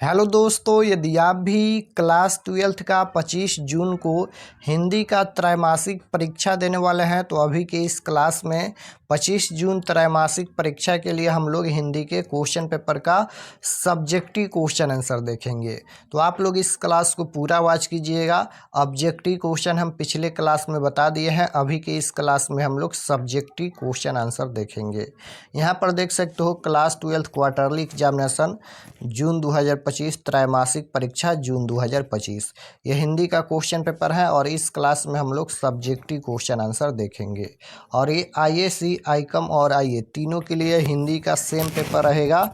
Hello दोस्तों, यदि आप भी क्लास 12th का 25 जून को हिंदी का त्रैमासिक परीक्षा देने वाले हैं तो अभी के इस क्लास में 25 जून त्रैमासिक परीक्षा के लिए हम लोग हिंदी के क्वेश्चन पेपर का सब्जेक्टिव क्वेश्चन आंसर देखेंगे। तो आप लोग इस क्लास को पूरा वॉच कीजिएगा। ऑब्जेक्टिव क्वेश्चन हम पिछले क्लास में बता दिए हैं, अभी के इस क्लास में हम लोग सब्जेक्टिव क्वेश्चन आंसर देखेंगे। यहाँ पर देख सकते हो क्लास 12th क्वार्टरली एग्जामिनेशन जून 2025, त्रैमासिक परीक्षा जून 2025। ये हिंदी का क्वेश्चन पेपर है और इस क्लास में हम लोग सब्जेक्टिव क्वेश्चन आंसर देखेंगे। और ये आईएसी, आईकम और आईए तीनों के लिए हिंदी का सेम पेपर रहेगा,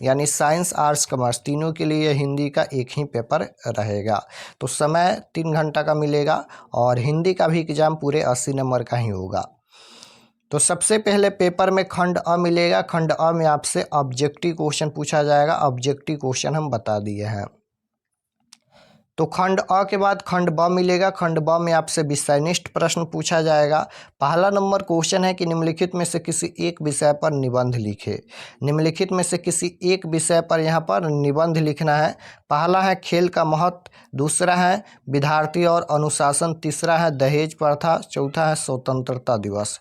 यानी साइंस, आर्ट्स, कॉमर्स तीनों के लिए हिंदी का एक ही पेपर रहेगा। तो समय 3 घंटा का मिलेगा और हिंदी का भी एग्जाम पूरे 80 नंबर का ही होगा। तो सबसे पहले पेपर में खंड अ मिलेगा। खंड अ में आपसे ऑब्जेक्टिव क्वेश्चन पूछा जाएगा। ऑब्जेक्टिव क्वेश्चन हम बता दिए हैं। तो खंड अ के बाद खंड ब मिलेगा। खंड ब में आपसे विषयनिष्ठ प्रश्न पूछा जाएगा। पहला नंबर क्वेश्चन है कि निम्नलिखित में से किसी एक विषय पर निबंध लिखे। निम्नलिखित में से किसी एक विषय पर यहाँ पर निबंध लिखना है। पहला है खेल का महत्व, दूसरा है विद्यार्थी और अनुशासन, तीसरा है दहेज प्रथा, चौथा है स्वतंत्रता दिवस।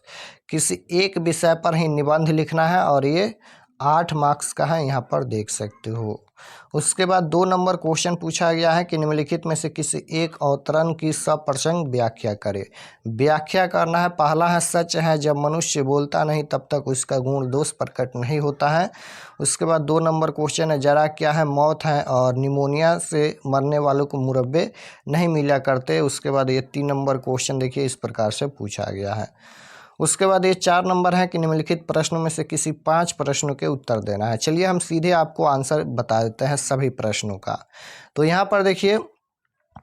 किसी एक विषय पर ही निबंध लिखना है और ये 8 मार्क्स का है, यहाँ पर देख सकते हो। उसके बाद 2 नंबर क्वेश्चन पूछा गया है कि निम्नलिखित में से किसी एक अवतरण की सप्रसंग व्याख्या करें। व्याख्या करना है। पहला है सच है जब मनुष्य बोलता नहीं तब तक उसका गुण दोष प्रकट नहीं होता है। उसके बाद 2 नंबर क्वेश्चन है जरा क्या है मौत है और निमोनिया से मरने वालों को मुरब्बे नहीं मिला करते। उसके बाद ये 3 नंबर क्वेश्चन देखिए इस प्रकार से पूछा गया है। उसके बाद ये 4 नंबर है कि निम्नलिखित प्रश्नों में से किसी 5 प्रश्नों के उत्तर देना है। चलिए हम सीधे आपको आंसर बता देते हैं सभी प्रश्नों का। तो यहाँ पर देखिए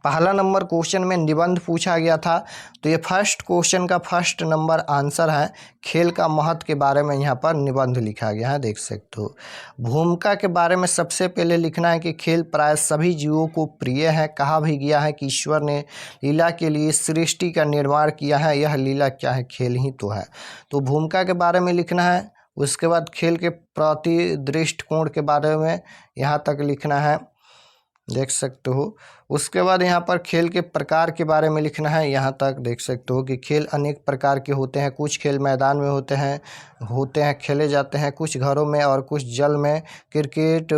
पहला नंबर क्वेश्चन में निबंध पूछा गया था, तो ये फर्स्ट क्वेश्चन का फर्स्ट नंबर आंसर है। खेल का महत्व के बारे में यहाँ पर निबंध लिखा गया है, देख सकते हो। भूमिका के बारे में सबसे पहले लिखना है कि खेल प्राय सभी जीवों को प्रिय है। कहा भी गया है कि ईश्वर ने लीला के लिए सृष्टि का निर्माण किया है, यह लीला क्या है, खेल ही तो है। तो भूमिका के बारे में लिखना है। उसके बाद खेल के प्रति दृष्टिकोण के बारे में यहाँ तक लिखना है, देख सकते हो। उसके बाद यहाँ पर खेल के प्रकार के बारे में लिखना है, यहाँ तक देख सकते हो कि खेल अनेक प्रकार के होते हैं। कुछ खेल मैदान में होते हैं खेले जाते हैं, कुछ घरों में और कुछ जल में। क्रिकेट,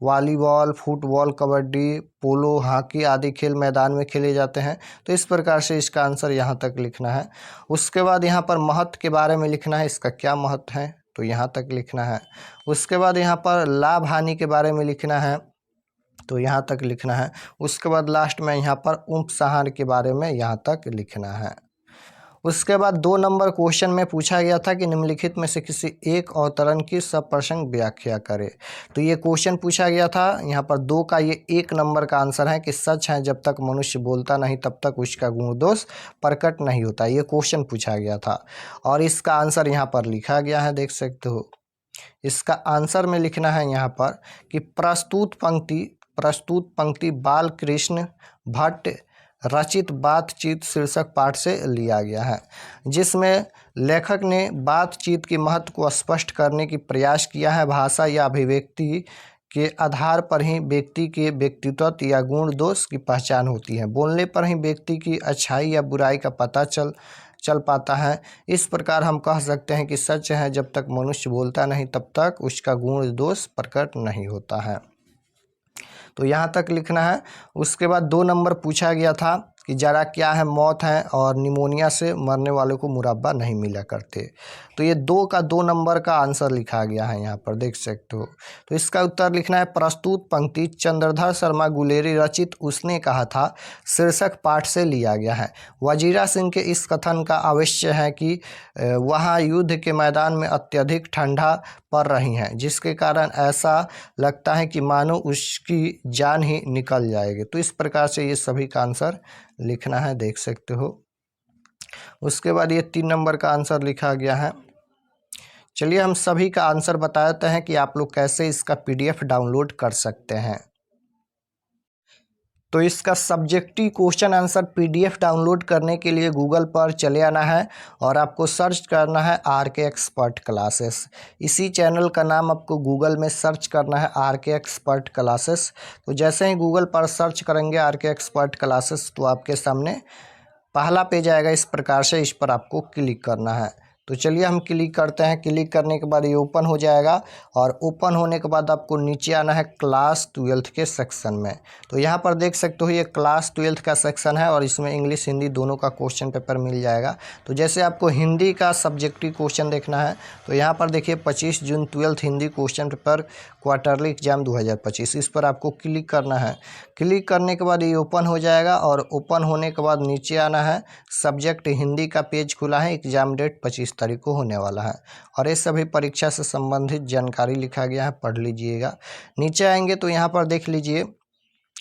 वॉलीबॉल, फुटबॉल, कबड्डी, पोलो, हॉकी आदि खेल मैदान में खेले जाते हैं। तो इस प्रकार से इसका आंसर यहाँ तक लिखना है। उसके बाद यहाँ पर महत्व के बारे में लिखना है, इसका क्या महत्व है तो यहाँ तक लिखना है। उसके बाद यहाँ पर लाभ हानि के बारे में लिखना है, तो यहाँ तक लिखना है। उसके बाद लास्ट में यहाँ पर उपसंहार के बारे में यहाँ तक लिखना है। उसके बाद 2 नंबर क्वेश्चन में पूछा गया था कि निम्नलिखित में से किसी एक अवतरण की सप्रसंग व्याख्या करें। तो ये क्वेश्चन पूछा गया था। यहाँ पर 2 का ये 1 नंबर का आंसर है कि सच है जब तक मनुष्य बोलता नहीं तब तक उसका गुण दोष प्रकट नहीं होता। ये क्वेश्चन पूछा गया था और इसका आंसर यहाँ पर लिखा गया है, देख सकते हो। इसका आंसर में लिखना है यहाँ पर कि प्रस्तुत पंक्ति बाल कृष्ण भट्ट रचित बातचीत शीर्षक पाठ से लिया गया है, जिसमें लेखक ने बातचीत के महत्व को स्पष्ट करने की प्रयास किया है। भाषा या अभिव्यक्ति के आधार पर ही व्यक्ति के व्यक्तित्व या गुण दोष की पहचान होती है। बोलने पर ही व्यक्ति की अच्छाई या बुराई का पता चल पाता है। इस प्रकार हम कह सकते हैं कि सच है जब तक मनुष्य बोलता नहीं तब तक उसका गुण दोष प्रकट नहीं होता है। तो यहाँ तक लिखना है। उसके बाद 2 नंबर पूछा गया था कि जरा क्या है मौत है और निमोनिया से मरने वालों को मुरब्बा नहीं मिला करते। तो ये 2 का 2 नंबर का आंसर लिखा गया है, यहाँ पर देख सकते हो। तो इसका उत्तर लिखना है प्रस्तुत पंक्ति चंद्रधर शर्मा गुलेरी रचित उसने कहा था शीर्षक पाठ से लिया गया है। वजीरा सिंह के इस कथन का अवश्य है कि वहाँ युद्ध के मैदान में अत्यधिक ठंडा पड़ रही है, जिसके कारण ऐसा लगता है कि मानो उसकी जान ही निकल जाएगी। तो इस प्रकार से ये सभी का आंसर लिखना है, देख सकते हो। उसके बाद ये 3 नंबर का आंसर लिखा गया है। चलिए हम सभी का आंसर बता देते हैं कि आप लोग कैसे इसका PDF डाउनलोड कर सकते हैं। तो इसका subjective question answer PDF download करने के लिए गूगल पर चले आना है और आपको सर्च करना है आरके एक्सपर्ट क्लासेस। इसी चैनल का नाम आपको गूगल में सर्च करना है आरके एक्सपर्ट क्लासेस। तो जैसे ही गूगल पर सर्च करेंगे आरके एक्सपर्ट क्लासेस तो आपके सामने पहला पेज आएगा इस प्रकार से, इस पर आपको क्लिक करना है। तो चलिए हम क्लिक करते हैं। क्लिक करने के बाद ये ओपन हो जाएगा और ओपन होने के बाद आपको नीचे आना है क्लास 12th के सेक्शन में। तो यहाँ पर देख सकते हो ये क्लास 12th का सेक्शन है और इसमें इंग्लिश हिंदी दोनों का क्वेश्चन पेपर मिल जाएगा। तो जैसे आपको हिंदी का सब्जेक्टिव क्वेश्चन देखना है तो यहाँ पर देखिए 25 जून 12th Hindi question paper quarterly exam 2025, इस पर आपको क्लिक करना है। क्लिक करने के बाद ये ओपन हो जाएगा और ओपन होने के बाद नीचे आना है। सब्जेक्ट हिंदी का पेज खुला है, एग्जाम डेट 25 तारीख को होने वाला है और ये सभी परीक्षा से संबंधित जानकारी लिखा गया है, पढ़ लीजिएगा। नीचे आएंगे तो यहाँ पर देख लीजिए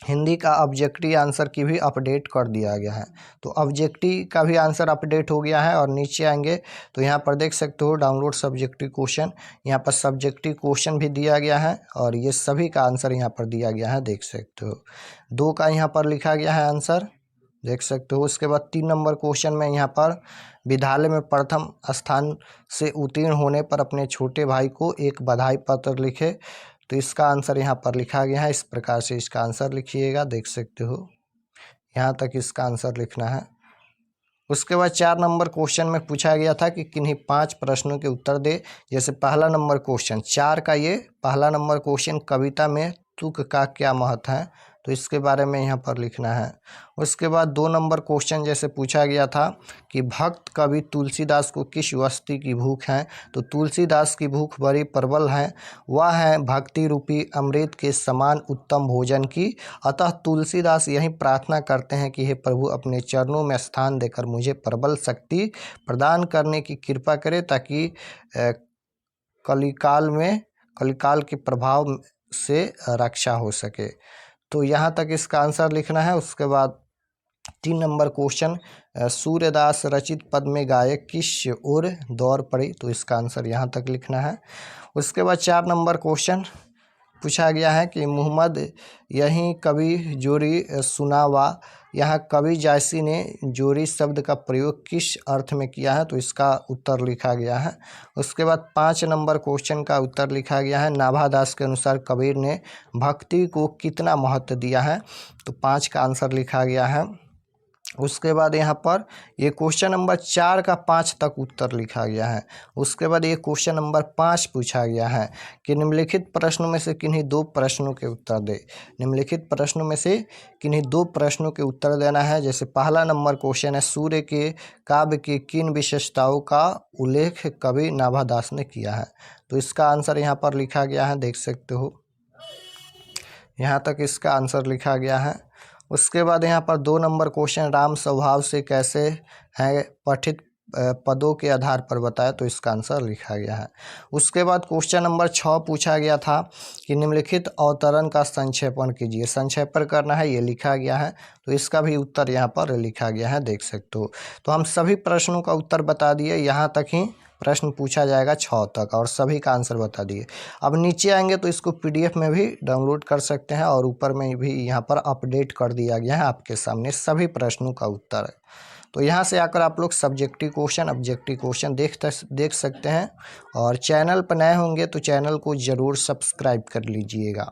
हिंदी का ऑब्जेक्टिव आंसर की भी अपडेट कर दिया गया है। तो ऑब्जेक्टिव का भी आंसर अपडेट हो गया है और नीचे आएंगे तो यहाँ पर देख सकते हो डाउनलोड सब्जेक्टिव क्वेश्चन, यहाँ पर सब्जेक्टिव क्वेश्चन भी दिया गया है और ये सभी का आंसर यहाँ पर दिया गया है, देख सकते हो 2 का यहाँ पर लिखा गया है आंसर, देख सकते हो। उसके बाद 3 नंबर क्वेश्चन में यहाँ पर विद्यालय में प्रथम स्थान से उत्तीर्ण होने पर अपने छोटे भाई को एक बधाई पत्र लिखे, तो इसका आंसर यहाँ पर लिखा गया है। इस प्रकार से इसका आंसर लिखिएगा, देख सकते हो यहाँ तक इसका आंसर लिखना है। उसके बाद 4 नंबर क्वेश्चन में पूछा गया था कि किन्हीं 5 प्रश्नों के उत्तर दे। जैसे पहला नंबर क्वेश्चन 4 का ये पहला नंबर क्वेश्चन, कविता में तुक का क्या महत्व है, तो इसके बारे में यहाँ पर लिखना है। उसके बाद 2 नंबर क्वेश्चन जैसे पूछा गया था कि भक्त कवि तुलसीदास को किस वस्तु की भूख है, तो तुलसीदास की भूख बड़ी प्रबल है, वह है भक्ति रूपी अमृत के समान उत्तम भोजन की। अतः तुलसीदास यही प्रार्थना करते हैं कि हे प्रभु अपने चरणों में स्थान देकर मुझे प्रबल शक्ति प्रदान करने की कृपा करें ताकि कलिकाल के प्रभाव से रक्षा हो सके। तो यहाँ तक इसका आंसर लिखना है। उसके बाद 3 नंबर क्वेश्चन सूर्यदास रचित पद में गायक किस ओर दौड़ पड़ी, तो इसका आंसर यहाँ तक लिखना है। उसके बाद 4 नंबर क्वेश्चन पूछा गया है कि मोहम्मद यही कवि जोरी सुनावा, यहाँ कवि जायसी ने जोरी शब्द का प्रयोग किस अर्थ में किया है, तो इसका उत्तर लिखा गया है। उसके बाद 5 नंबर क्वेश्चन का उत्तर लिखा गया है नाभादास के अनुसार कबीर ने भक्ति को कितना महत्व दिया है, तो 5 का आंसर लिखा गया है। उसके बाद यहाँ पर ये क्वेश्चन नंबर 4 का 5 तक उत्तर लिखा गया है। उसके बाद ये क्वेश्चन नंबर 5 पूछा गया है कि निम्नलिखित प्रश्नों में से किन्हीं 2 प्रश्नों के उत्तर दे। निम्नलिखित प्रश्नों में से किन्हीं 2 प्रश्नों के उत्तर देना है। जैसे पहला नंबर क्वेश्चन है सूर्य के काव्य की किन विशेषताओं का उल्लेख कवि नाभादास ने किया है, तो इसका आंसर यहाँ पर लिखा गया है, देख सकते हो यहाँ तक इसका आंसर लिखा गया है। उसके बाद यहाँ पर 2 नंबर क्वेश्चन राम स्वभाव से कैसे हैं पठित पदों के आधार पर बताया, तो इसका आंसर लिखा गया है। उसके बाद क्वेश्चन नंबर 6 पूछा गया था कि निम्नलिखित अवतरण का संक्षेपण कीजिए। संक्षेपण करना है, ये लिखा गया है, तो इसका भी उत्तर यहाँ पर लिखा गया है, देख सकते हो। तो हम सभी प्रश्नों का उत्तर बता दिए, यहाँ तक ही प्रश्न पूछा जाएगा 6 तक और सभी का आंसर बता दिए। अब नीचे आएंगे तो इसको पीडीएफ में भी डाउनलोड कर सकते हैं और ऊपर में भी यहाँ पर अपडेट कर दिया गया है आपके सामने सभी प्रश्नों का उत्तर। तो यहाँ से आकर आप लोग सब्जेक्टिव क्वेश्चन ऑब्जेक्टिव क्वेश्चन देख सकते हैं और चैनल पर नए होंगे तो चैनल को ज़रूर सब्सक्राइब कर लीजिएगा।